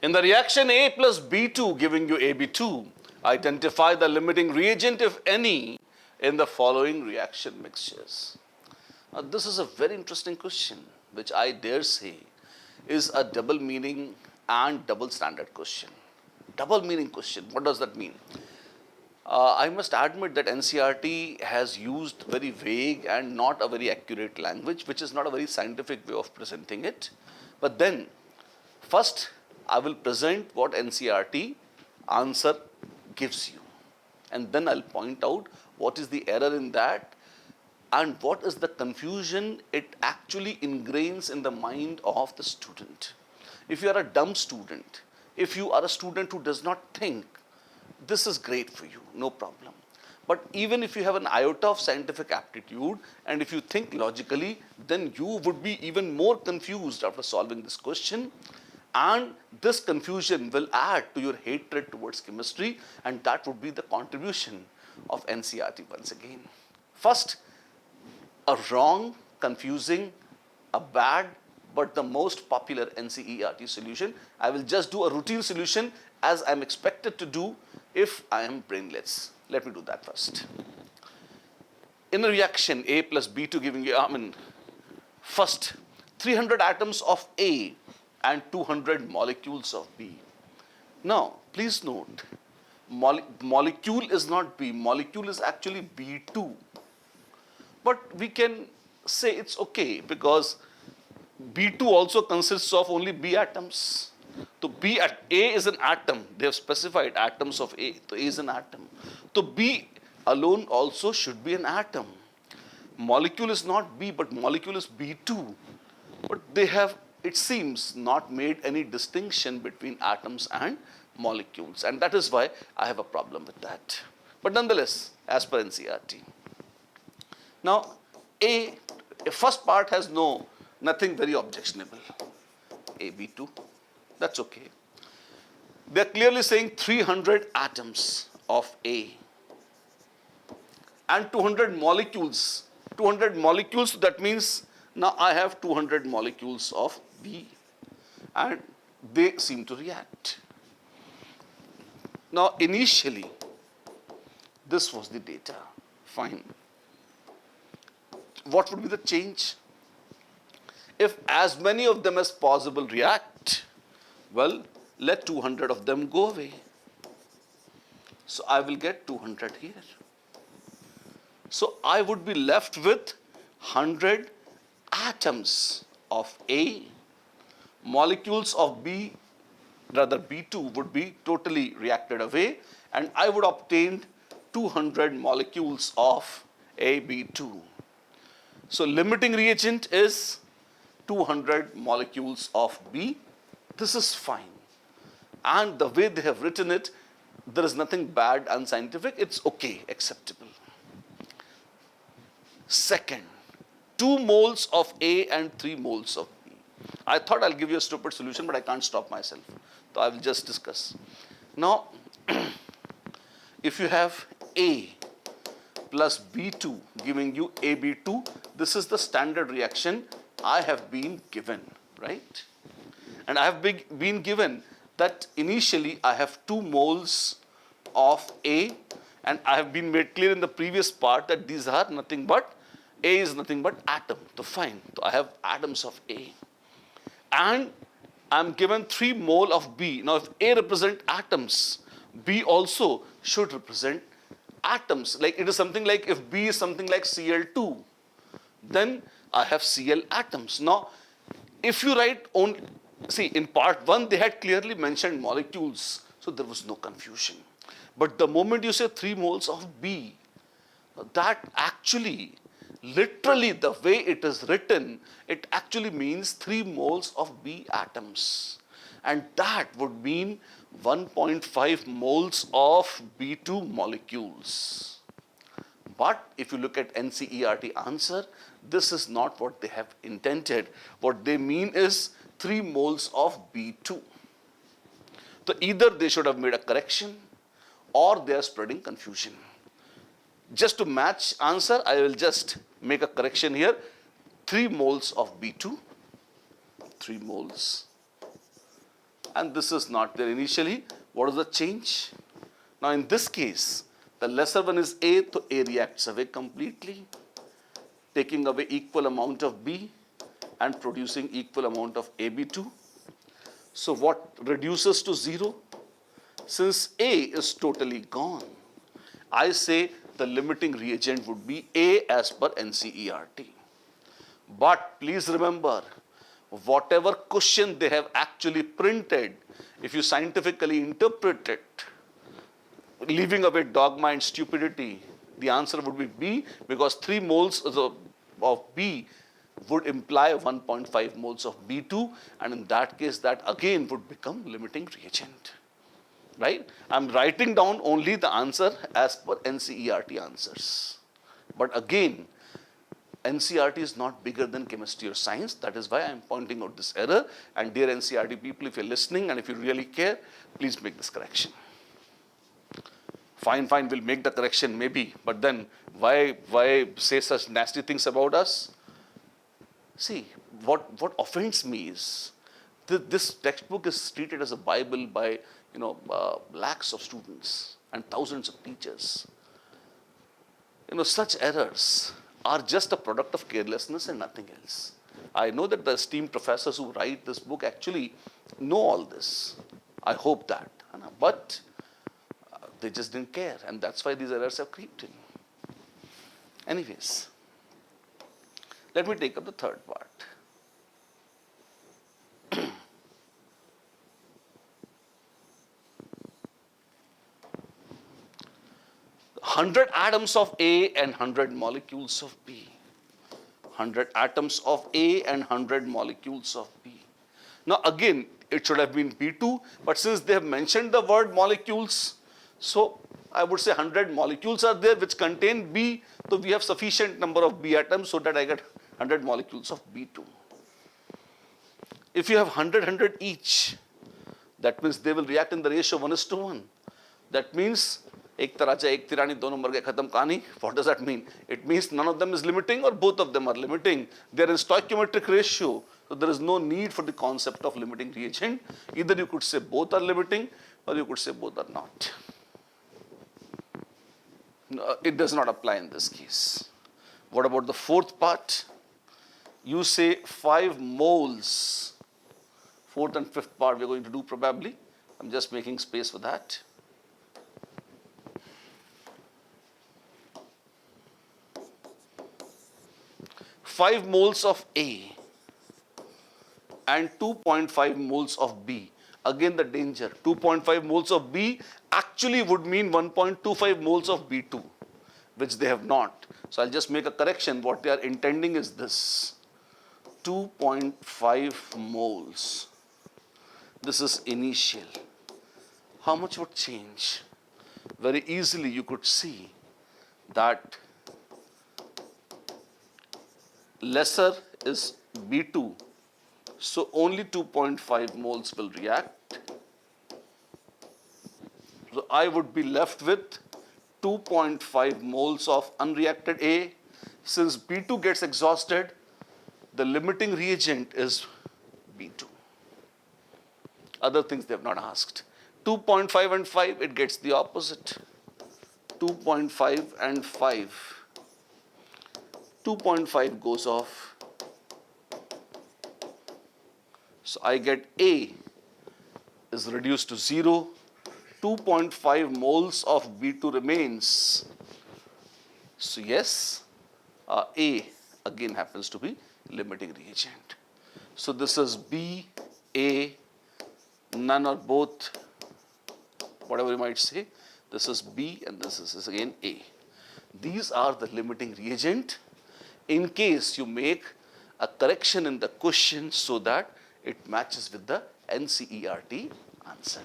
In the reaction A plus B2 giving you AB2, identify the limiting reagent, if any, in the following reaction mixtures. Now, this is a very interesting question, which I dare say is a double meaning and double standard question. Double meaning question, what does that mean? I must admit that NCERT has used very vague and not a very accurate language, which is not a very scientific way of presenting it. But then, first, I will present what NCERT answer gives you. And then I'll point out what is the error in that and what is the confusion it actually ingrains in the mind of the student. If you are a dumb student, if you are a student who does not think, this is great for you, no problem. But even if you have an iota of scientific aptitude and if you think logically, then you would be even more confused after solving this question. And this confusion will add to your hatred towards chemistry, and that would be the contribution of NCERT once again. First, a wrong, confusing, a bad, but the most popular NCERT solution. I will just do a routine solution as I'm expected to do if I am brainless. Let me do that first. In a reaction A plus B2 giving you, first 300 atoms of A and 200 molecules of B. Now, please note, molecule is not B, molecule is actually B2. But we can say it's okay because B2 also consists of only B atoms. So A is an atom. They have specified atoms of A. So A is an atom. So B alone also should be an atom. Molecule is not B, but molecule is B2. But they have, it seems, not made any distinction between atoms and molecules. And that is why I have a problem with that. But nonetheless, as per NCERT. Now, A first part has nothing very objectionable. AB2, that's okay. They're clearly saying 300 atoms of A and 200 molecules. 200 molecules, that means now I have 200 molecules of B and they seem to react. Now, initially, this was the data. Fine. What would be the change? If as many of them as possible react, well, let 200 of them go away. So I will get 200 here. So I would be left with 100 atoms of A, molecules of B, rather B2 would be totally reacted away, and I would obtain 200 molecules of AB2. So limiting reagent is 200 molecules of B. This is fine. And the way they have written it, there is nothing bad, unscientific. It's okay, acceptable. Second, 2 moles of A and 3 moles of B. I thought I'll give you a stupid solution, but I can't stop myself. So I will just discuss. Now, if you have A plus B2 giving you AB2, this is the standard reaction I have been given, right? And I have been given that initially I have 2 moles of A, and I have been made clear in the previous part that these are nothing but, A is nothing but atom. So fine, so I have atoms of A. And I am given 3 mole of B. Now if A represent atoms, B also should represent atoms. Like it is something like, if B is something like Cl2, then I have Cl atoms. Now, if you write on, see, in part 1 they had clearly mentioned molecules, so there was no confusion. But the moment you say 3 moles of B, that actually, literally the way it is written, it actually means 3 moles of B atoms. And that would mean 1.5 moles of B2 molecules. But if you look at NCERT answer, this is not what they have intended. What they mean is 3 moles of B2. So either they should have made a correction or they are spreading confusion. Just to match answer, I will just make a correction here. 3 moles of B2, 3 moles and this is not there initially. What is the change? Now in this case, the lesser one is A, so A reacts away completely, taking away equal amount of B and producing equal amount of AB2. So what reduces to 0? Since A is totally gone, I say the limiting reagent would be A as per NCERT. But please remember, whatever question they have actually printed, if you scientifically interpret it, leaving away dogma and stupidity, the answer would be B, because 3 moles of B would imply 1.5 moles of B2, and in that case, that again would become limiting reagent. Right? I'm writing down only the answer as per NCERT answers. But again, NCERT is not bigger than chemistry or science. That is why I'm pointing out this error. And dear NCERT people, if you're listening and if you really care, please make this correction. Fine, we'll make the correction maybe. But then why say such nasty things about us? See, what offends me is this textbook is treated as a Bible by lakhs of students and thousands of teachers. Such errors are just a product of carelessness and nothing else. I know that the esteemed professors who write this book actually know all this. I hope that. But they just didn't care, and that's why these errors have creeped in. Anyways, let me take up the third part. 100 atoms of A and 100 molecules of B. 100 atoms of A and 100 molecules of B. Now again, it should have been B2, but since they have mentioned the word molecules, so I would say 100 molecules are there which contain B, so we have sufficient number of B atoms so that I get 100 molecules of B2. If you have 100 each, that means they will react in the ratio 1:1. That means एक तराचा एक तिरानी दोनों मर गए खत्म कहानी. What does that mean? It means none of them is limiting or both of them are limiting. They are in stoichiometric ratio, so there is no need for the concept of limiting reagent. Either you could say both are limiting or you could say both are not. No, it does not apply in this case. What about the fourth part? You say 5 moles. Fourth and fifth part we are going to do probably. I'm just making space for that. 5 moles of A and 2.5 moles of B. Again the danger, 2.5 moles of B actually would mean 1.25 moles of B2, which they have not. So I'll just make a correction. What they are intending is this, 2.5 moles. This is initial. How much would change? Very easily you could see that lesser is B2, so only 2.5 moles will react. So I would be left with 2.5 moles of unreacted A. Since B2 gets exhausted, the limiting reagent is B2. Other things they have not asked. 2.5 and 5, it gets the opposite. 2.5 and 5. 2.5 goes off. So I get A is reduced to 0. 2.5 moles of B2 remains. So yes, A again happens to be limiting reagent. So this is B, A, none or both, whatever you might say. This is B and this is again A. These are the limiting reagent in case you make a correction in the question so that it matches with the NCERT answer.